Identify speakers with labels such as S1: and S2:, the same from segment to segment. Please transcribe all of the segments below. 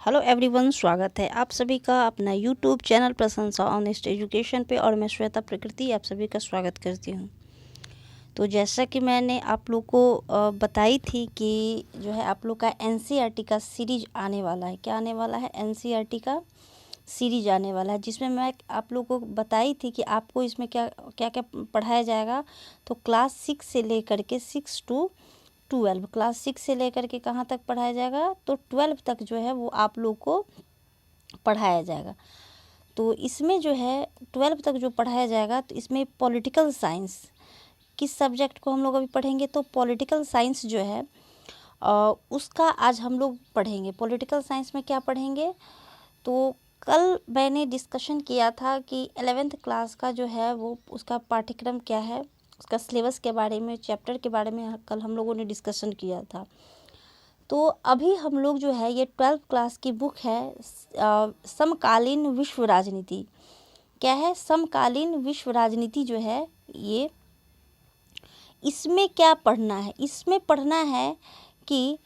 S1: Hello everyone, स्वागत है आप सभी का अपना यूट्यूब चैनल प्रशंसा ऑनेस्ट एजुकेशन पे। और मैं श्वेता प्रकृति आप सभी का स्वागत करती हूँ। तो जैसा कि मैंने आप लोग को बताई थी कि जो है आप लोग का एनसीईआरटी का सीरीज आने वाला है। क्या आने वाला है? एनसीईआरटी का सीरीज आने वाला है, जिसमें मैं आप लोग को बताई थी कि आपको इसमें क्या क्या क्या पढ़ाया जाएगा। तो क्लास 6 से लेकर के 6 to 12, क्लास 6 से लेकर के कहाँ तक पढ़ाया जाएगा? तो 12 तक जो है वो आप लोग को पढ़ाया जाएगा। तो इसमें जो है 12 तक जो पढ़ाया जाएगा, तो इसमें पॉलिटिकल साइंस किस सब्जेक्ट को हम लोग अभी पढ़ेंगे? तो पॉलिटिकल साइंस जो है उसका आज हम लोग पढ़ेंगे। पॉलिटिकल साइंस में क्या पढ़ेंगे? तो कल मैंने डिस्कशन किया था कि 11th क्लास का जो है वो उसका पाठ्यक्रम क्या है, उसका सिलेबस के बारे में, चैप्टर के बारे में कल हम लोगों ने डिस्कशन किया था। तो अभी हम लोग जो है ये 12th क्लास की बुक है समकालीन विश्व राजनीति। क्या है? समकालीन विश्व राजनीति जो है ये, इसमें क्या पढ़ना है? इसमें पढ़ना है कि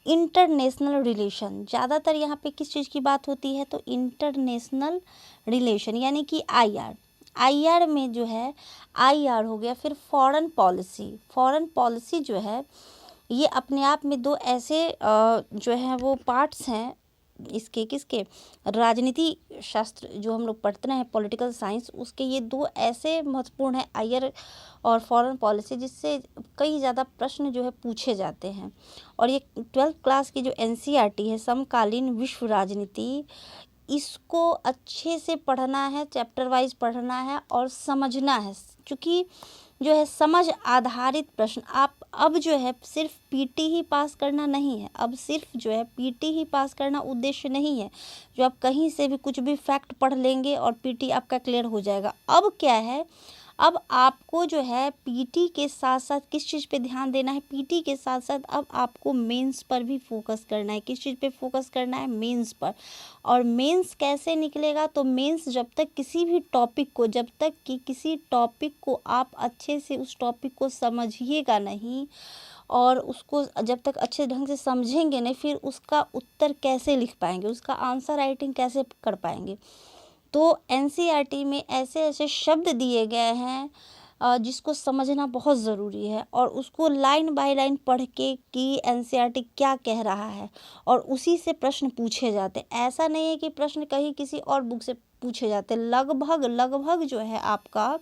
S1: इंटरनेशनल रिलेशन। ज़्यादातर यहाँ पे किस चीज़ की बात होती है? तो इंटरनेशनल रिलेशन, यानी कि आईआर। आईआर में जो है आईआर हो गया, फिर फॉरेन पॉलिसी। फॉरेन पॉलिसी जो है ये अपने आप में दो ऐसे जो है वो पार्ट्स हैं इसके, किसके? राजनीति शास्त्र जो हम लोग पढ़ते हैं, पॉलिटिकल साइंस, उसके ये दो ऐसे महत्वपूर्ण है, आईआर और फॉरेन पॉलिसी, जिससे कई ज़्यादा प्रश्न जो है पूछे जाते हैं। और ये 12th क्लास की जो एनसीईआरटी है समकालीन विश्व राजनीति, इसको अच्छे से पढ़ना है, चैप्टर वाइज पढ़ना है और समझना है। क्योंकि जो है समझ आधारित प्रश्न, आप अब जो है सिर्फ पीटी ही पास करना नहीं है। अब सिर्फ जो है पीटी ही पास करना उद्देश्य नहीं है, जो आप कहीं से भी कुछ भी फैक्ट पढ़ लेंगे और पीटी आपका क्लियर हो जाएगा। अब क्या है, अब आपको जो है पीटी के साथ साथ किस चीज़ पे ध्यान देना है? पीटी के साथ साथ अब आपको मेंस पर भी फोकस करना है। किस चीज़ पे फोकस करना है? मेंस पर। और मेंस कैसे निकलेगा? तो मेंस जब तक किसी भी टॉपिक को, जब तक कि किसी टॉपिक को आप अच्छे से उस टॉपिक को समझिएगा नहीं, और उसको जब तक अच्छे ढंग से समझेंगे नहीं, फिर उसका उत्तर कैसे लिख पाएंगे, उसका आंसर राइटिंग कैसे कर पाएंगे? तो एनसीईआरटी में ऐसे ऐसे शब्द दिए गए हैं जिसको समझना बहुत ज़रूरी है, और उसको लाइन बाय लाइन पढ़ के कि एनसीईआरटी क्या कह रहा है, और उसी से प्रश्न पूछे जाते हैं। ऐसा नहीं है कि प्रश्न कहीं किसी और बुक से पूछे जाते हैं। लगभग लगभग जो है आपका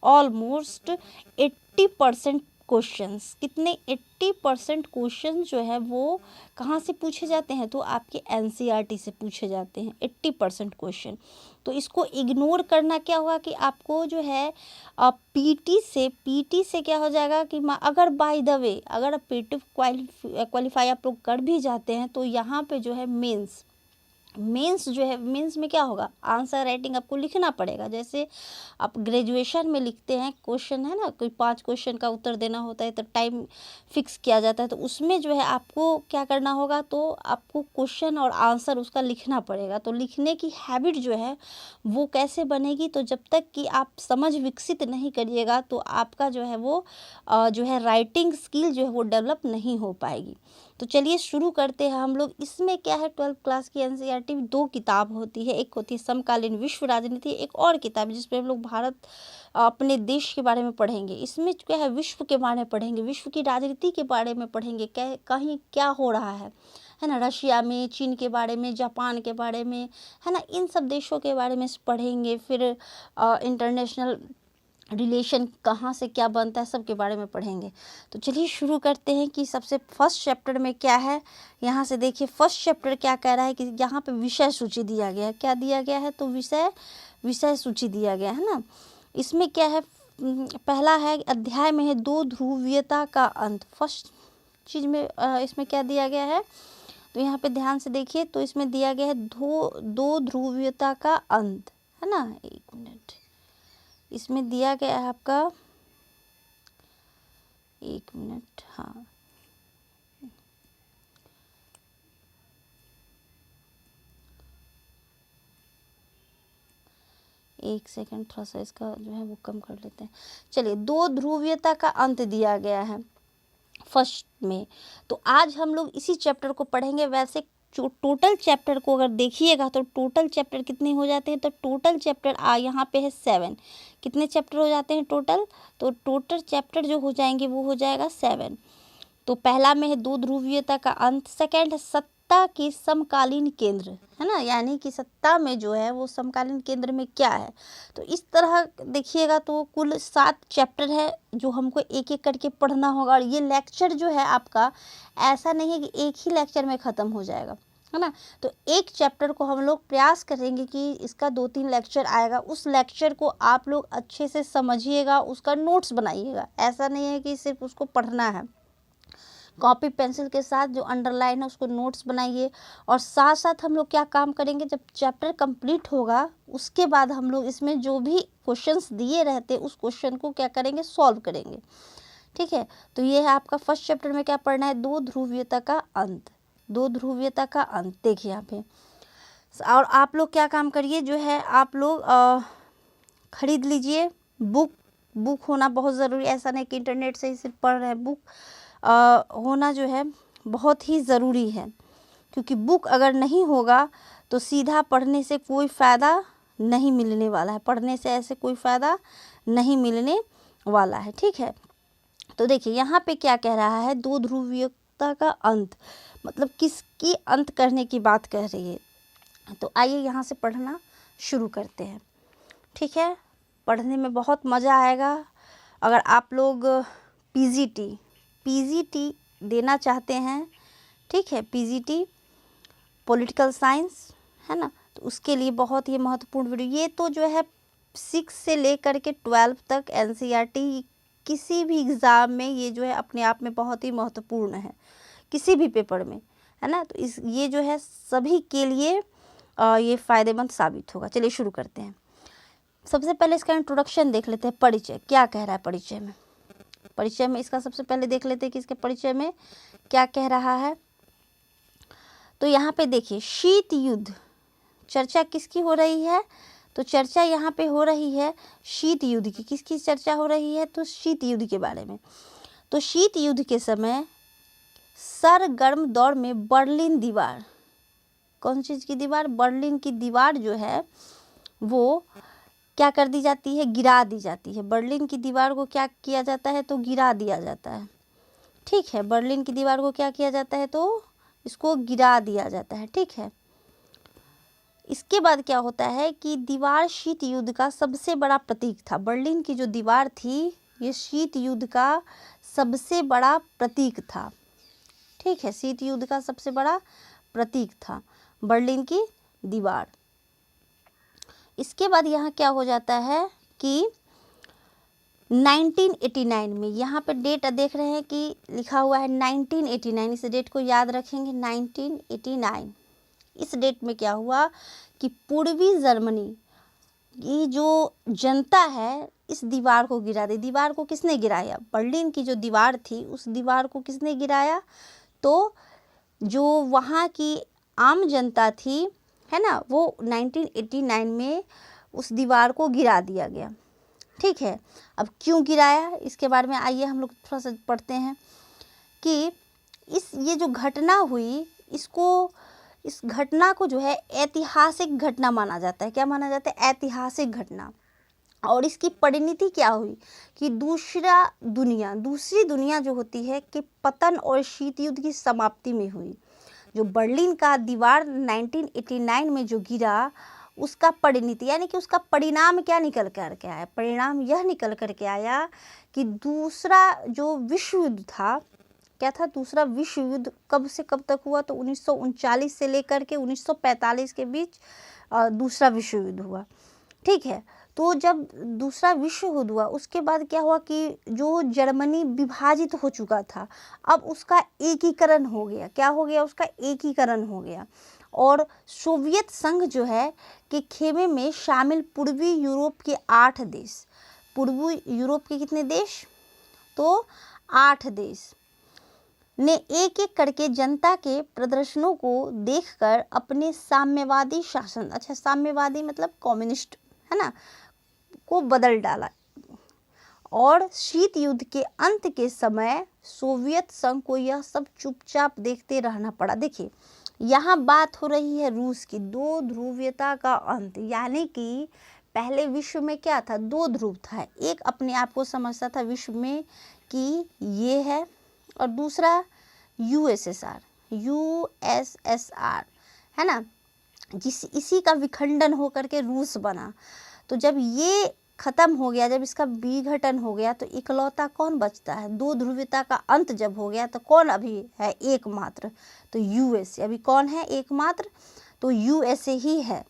S1: ऑलमोस्ट 80% क्वेश्चंस, कितने? 80% क्वेश्चन जो है वो कहाँ से पूछे जाते हैं? तो आपके एनसीईआरटी से पूछे जाते हैं 80% क्वेश्चन। तो इसको इग्नोर करना क्या होगा कि आपको जो है पीटी से क्या हो जाएगा कि अगर बाय द वे अगर पीटी क्वालिफाई आप लोग कर भी जाते हैं, तो यहाँ पे जो है मेंस जो है, मेंस में क्या होगा? आंसर राइटिंग आपको लिखना पड़ेगा। जैसे आप ग्रेजुएशन में लिखते हैं क्वेश्चन, है ना, कोई 5 क्वेश्चन का उत्तर देना होता है तो टाइम फिक्स किया जाता है, तो उसमें जो है आपको क्या करना होगा? तो आपको क्वेश्चन और आंसर उसका लिखना पड़ेगा। तो लिखने की हैबिट जो है वो कैसे बनेगी? तो जब तक कि आप समझ विकसित नहीं करिएगा, तो आपका जो है वो जो है राइटिंग स्किल जो है वो डेवलप नहीं हो पाएगी। तो चलिए शुरू करते हैं हम लोग। इसमें क्या है, 12th क्लास की एनसीईआरटी में 2 किताब होती है। एक होती है समकालीन विश्व राजनीति, एक और किताब जिसमें हम लोग भारत अपने देश के बारे में पढ़ेंगे। इसमें क्या है, विश्व के बारे में पढ़ेंगे, विश्व की राजनीति के बारे में पढ़ेंगे, कहीं क्या हो रहा है ना, रशिया में, चीन के बारे में, जापान के बारे में, है ना, इन सब देशों के बारे में पढ़ेंगे। फिर इंटरनेशनल रिलेशन कहाँ से क्या बनता है, सब के बारे में पढ़ेंगे। तो चलिए शुरू करते हैं कि सबसे फर्स्ट चैप्टर में क्या है। यहाँ से देखिए फर्स्ट चैप्टर क्या कह रहा है कि यहाँ पे विषय सूची दिया गया है। क्या दिया गया है? तो विषय सूची दिया गया है ना। इसमें क्या है, पहला है अध्याय में है 2 ध्रुवीयता का अंत। फर्स्ट चीज़ में इसमें क्या दिया गया है? तो यहाँ पे ध्यान से देखिए, तो इसमें दिया गया है 2 ध्रुवीयता का अंत, है ना। 1 मिनट, इसमें दिया गया है आपका, 1 मिनट, हाँ, एक सेकंड, थोड़ा सा इसका जो है वो कम कर लेते हैं। चलिए, 2 ध्रुवीयता का अंत दिया गया है फर्स्ट में। तो आज हम लोग इसी चैप्टर को पढ़ेंगे। वैसे टोटल चैप्टर को अगर देखिएगा तो टोटल चैप्टर कितने हो जाते हैं, तो टोटल चैप्टर यहाँ पे है 7। कितने चैप्टर हो जाते हैं टोटल, तो टोटल चैप्टर जो हो जाएंगे वो हो जाएगा 7। तो पहला में है दो ध्रुवीयता का अंत, सेकंड है सत्ता के समकालीन केंद्र, है ना, यानी कि सत्ता में जो है वो समकालीन केंद्र में क्या है। तो इस तरह देखिएगा तो कुल 7 चैप्टर है जो हमको एक एक करके पढ़ना होगा। और ये लेक्चर जो है आपका ऐसा नहीं है कि एक ही लेक्चर में ख़त्म हो जाएगा, है ना। तो एक चैप्टर को हम लोग प्रयास करेंगे कि इसका 2-3 लेक्चर आएगा, उस लेक्चर को आप लोग अच्छे से समझिएगा, उसका नोट्स बनाइएगा। ऐसा नहीं है कि सिर्फ उसको पढ़ना है, कॉपी पेंसिल के साथ जो अंडरलाइन है उसको नोट्स बनाइए। और साथ साथ हम लोग क्या काम करेंगे, जब चैप्टर कंप्लीट होगा उसके बाद हम लोग इसमें जो भी क्वेश्चंस दिए रहते उस क्वेश्चन को क्या करेंगे, सॉल्व करेंगे, ठीक है। तो ये है आपका फर्स्ट चैप्टर में क्या पढ़ना है, दो ध्रुवीयता का अंत। दो ध्रुवीयता का अंत देखिए यहाँ पे। और आप लोग क्या काम करिए, जो है आप लोग खरीद लीजिए बुक होना बहुत ज़रूरी। ऐसा नहीं कि इंटरनेट से ही सिर्फ पढ़ रहे हैं, बुक होना जो है बहुत ही ज़रूरी है, क्योंकि बुक अगर नहीं होगा तो सीधा पढ़ने से कोई फ़ायदा नहीं मिलने वाला है, पढ़ने से ऐसे कोई फ़ायदा नहीं मिलने वाला है, ठीक है। तो देखिए यहाँ पे क्या कह रहा है, दो ध्रुवीयता का अंत, मतलब किसकी अंत करने की बात कह रही है। तो आइए यहाँ से पढ़ना शुरू करते हैं, ठीक है। पढ़ने में बहुत मज़ा आएगा। अगर आप लोग पीजीटी देना चाहते हैं, ठीक है, पीजीटी पॉलिटिकल साइंस, है ना, तो उसके लिए बहुत ही महत्वपूर्ण वीडियो। ये तो जो है 6 से लेकर के 12 तक एनसीईआरटी किसी भी एग्ज़ाम में ये जो है अपने आप में बहुत ही महत्वपूर्ण है, किसी भी पेपर में, है ना। तो ये जो है सभी के लिए ये फ़ायदेमंद साबित होगा। चलिए शुरू करते हैं। सबसे पहले इसका इंट्रोडक्शन देख लेते हैं, परिचय क्या कह रहा है। परिचय में इसका सबसे पहले देख लेते हैं कि इसके परिचय में क्या कह रहा है। तो यहाँ पे देखिए, शीत युद्ध, चर्चा किसकी हो रही है, तो चर्चा यहाँ पे हो रही है शीत युद्ध की। किसकी चर्चा हो रही है, तो शीत युद्ध के बारे में। तो शीत युद्ध के समय सरगर्म दौर में बर्लिन दीवार, कौन चीज़ की दीवार, बर्लिन की दीवार जो है वो क्या कर दी जाती है, गिरा दी जाती है। बर्लिन की दीवार को क्या किया जाता है, तो गिरा दिया जाता है, ठीक है। बर्लिन की दीवार को क्या किया जाता है, तो इसको गिरा दिया जाता है, ठीक है। इसके बाद क्या होता है कि दीवार शीत युद्ध का सबसे बड़ा प्रतीक था। बर्लिन की जो दीवार थी ये शीत युद्ध का सबसे बड़ा प्रतीक था, ठीक है। शीत युद्ध का सबसे बड़ा प्रतीक था बर्लिन की दीवार। इसके बाद यहाँ क्या हो जाता है कि 1989 में, यहाँ पे डेट देख रहे हैं कि लिखा हुआ है 1989, इस डेट को याद रखेंगे 1989। इस डेट में क्या हुआ कि पूर्वी जर्मनी की जो जनता है इस दीवार को गिरा दी। दीवार को किसने गिराया, बर्लिन की जो दीवार थी उस दीवार को किसने गिराया, तो जो वहाँ की आम जनता थी, है ना, वो 1989 में उस दीवार को गिरा दिया गया, ठीक है। अब क्यों गिराया, इसके बारे में आइए हम लोग थोड़ा सा पढ़ते हैं कि ये जो घटना हुई, इस घटना को जो है ऐतिहासिक घटना माना जाता है। क्या माना जाता है, ऐतिहासिक घटना। और इसकी परिणति क्या हुई कि दूसरी दुनिया जो होती है कि पतन और शीत युद्ध की समाप्ति में हुई। जो बर्लिन का दीवार 1989 में जो गिरा, उसका परिणति यानी कि उसका परिणाम क्या निकल कर के आया, परिणाम यह निकल कर के आया कि दूसरा जो विश्व युद्ध था, क्या था, दूसरा विश्व युद्ध कब से कब तक हुआ, तो 1939 से लेकर के 1945 के बीच दूसरा विश्व युद्ध हुआ, ठीक है। तो जब दूसरा विश्व युद्ध हुआ उसके बाद क्या हुआ कि जो जर्मनी विभाजित हो चुका था, अब उसका एकीकरण हो गया। क्या हो गया, उसका एकीकरण हो गया। और सोवियत संघ जो है के खेमे में शामिल पूर्वी यूरोप के 8 देश, पूर्वी यूरोप के कितने देश, तो 8 देश ने एक एक करके जनता के प्रदर्शनों को देखकर अपने साम्यवादी शासन, अच्छा साम्यवादी मतलब कम्युनिस्ट, है ना, को बदल डाला। और शीत युद्ध के अंत के समय सोवियत संघ को यह सब चुपचाप देखते रहना पड़ा। देखिए यहाँ बात हो रही है रूस की, दो ध्रुवीयता का अंत, यानी कि पहले विश्व में क्या था, दो ध्रुव था। एक अपने आप को समझता था विश्व में कि ये है, और दूसरा यूएसएसआर है ना, इसी का विखंडन होकर के रूस बना। तो जब ये खत्म हो गया, जब इसका विघटन हो गया, तो इकलौता कौन बचता है, दो ध्रुवीयता का अंत जब हो गया तो कौन अभी है एकमात्र, तो यूएसए। अभी कौन है एकमात्र, तो यूएसए ही है,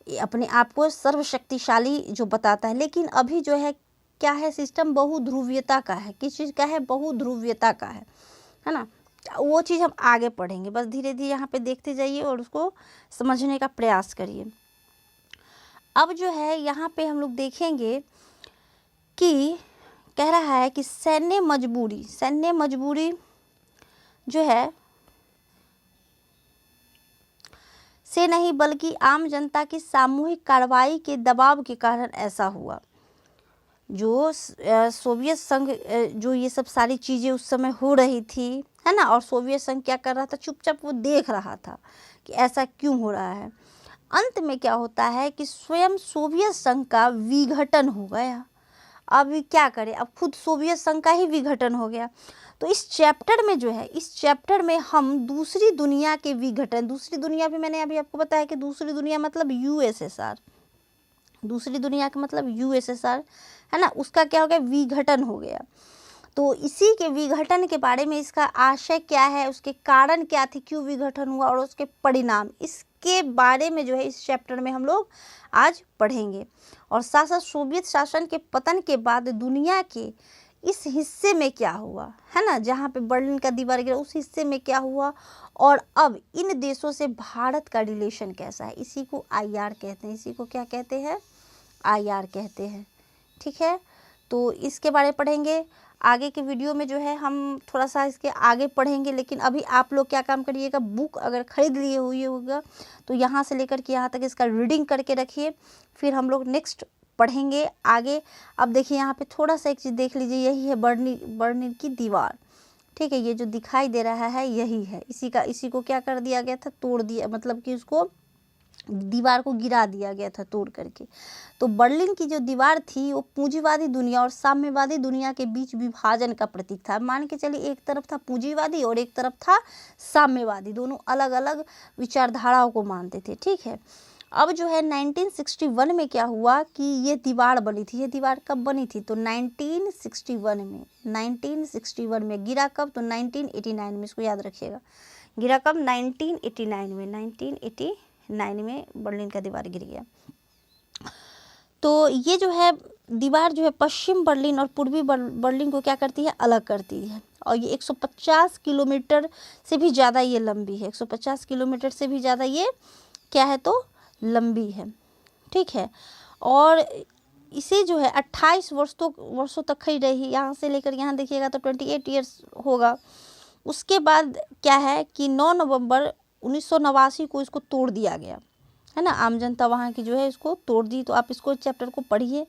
S1: अपने आप को सर्वशक्तिशाली जो बताता है। लेकिन अभी जो है क्या है, सिस्टम बहुध्रुवीयता का है। किस चीज़ का है, बहुध्रुवीयता का है ना। वो चीज़ हम आगे पढ़ेंगे, बस धीरे धीरे यहाँ पे देखते जाइए और उसको समझने का प्रयास करिए। अब जो है यहाँ पे हम लोग देखेंगे कि कह रहा है कि सैन्य मजबूरी जो है से नहीं, बल्कि आम जनता की सामूहिक कार्रवाई के दबाव के कारण ऐसा हुआ। जो सोवियत संघ जो ये सब सारी चीज़ें उस समय हो रही थी, है ना, और सोवियत संघ क्या कर रहा था, चुपचाप वो देख रहा था कि ऐसा क्यों हो रहा है। अंत में क्या होता है कि स्वयं सोवियत संघ का विघटन हो गया। अब क्या करें, अब खुद सोवियत संघ का ही विघटन हो गया। तो इस चैप्टर में जो है, इस चैप्टर में हम दूसरी दुनिया के विघटन, दूसरी दुनिया भी मैंने अभी आपको बताया कि दूसरी दुनिया मतलब यूएसएसआर, दूसरी दुनिया का मतलब यूएसएसआर है ना, उसका क्या हो गया, विघटन हो गया। तो इसी के विघटन के बारे में, इसका आशय क्या है, उसके कारण क्या थे, क्यों विघटन हुआ और उसके परिणाम, इसके बारे में जो है इस चैप्टर में हम लोग आज पढ़ेंगे। और साथ साथ सोवियत शासन के पतन के बाद दुनिया के इस हिस्से में क्या हुआ, है ना, जहाँ पे बर्लिन का दीवार गिरा, उस हिस्से में क्या हुआ, और अब इन देशों से भारत का रिलेशन कैसा है। इसी को आईआर कहते हैं, इसी को क्या कहते हैं, आईआर कहते हैं। ठीक है, तो इसके बारे में पढ़ेंगे। आगे के वीडियो में जो है हम थोड़ा सा इसके आगे पढ़ेंगे, लेकिन अभी आप लोग क्या काम करिएगा, बुक अगर ख़रीद लिए हुए होगा तो यहाँ से लेकर के यहाँ तक इसका रीडिंग करके रखिए, फिर हम लोग नेक्स्ट पढ़ेंगे आगे। अब देखिए यहाँ पे थोड़ा सा एक चीज़ देख लीजिए, यही है बर्लिन की दीवार। ठीक है, ये जो दिखाई दे रहा है यही है, इसी को क्या कर दिया गया था, तोड़ दिया, मतलब कि उसको दीवार को गिरा दिया गया था तोड़ करके। तो बर्लिन की जो दीवार थी वो पूंजीवादी दुनिया और साम्यवादी दुनिया के बीच विभाजन का प्रतीक था। मान के चलिए एक तरफ था पूंजीवादी और एक तरफ था साम्यवादी, दोनों अलग अलग विचारधाराओं को मानते थे। ठीक है, अब जो है 1961 में क्या हुआ कि ये दीवार बनी थी। ये दीवार कब बनी थी, तो 1961 में। गिरा कब, तो 1989 में, इसको याद रखिएगा। गिरा कब, 1989 में बर्लिन का दीवार गिर गया। तो ये जो है दीवार जो है पश्चिम बर्लिन और पूर्वी बर्लिन को क्या करती है, अलग करती है। और ये 150 किलोमीटर से भी ज़्यादा ये लंबी है, 150 किलोमीटर से भी ज़्यादा ये क्या है, तो लंबी है। ठीक है, और इसे जो है 28 वर्षों तक खड़ी रही, यहाँ से लेकर यहाँ देखिएगा तो 28 ईयर्स होगा। उसके बाद क्या है कि 9 नवंबर 1989 को इसको तोड़ दिया गया, है ना। आम जनता वहाँ की जो है इसको तोड़ दी। तो आप इसको चैप्टर को पढ़िए,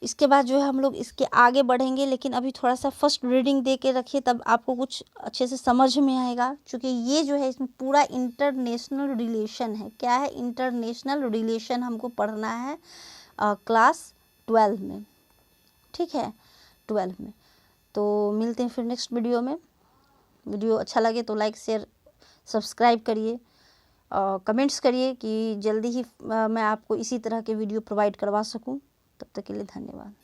S1: इसके बाद जो है हम लोग इसके आगे बढ़ेंगे। लेकिन अभी थोड़ा सा फर्स्ट रीडिंग दे के रखिए, तब आपको कुछ अच्छे से समझ में आएगा। क्योंकि ये जो है इसमें पूरा इंटरनेशनल रिलेशन है। क्या है, इंटरनेशनल रिलेशन हमको पढ़ना है क्लास 12 में। ठीक है, 12 में। तो मिलते हैं फिर नेक्स्ट वीडियो में। वीडियो अच्छा लगे तो लाइक शेयर सब्सक्राइब करिए, कमेंट्स करिए कि जल्दी ही मैं आपको इसी तरह के वीडियो प्रोवाइड करवा सकूं। तब तक के लिए धन्यवाद।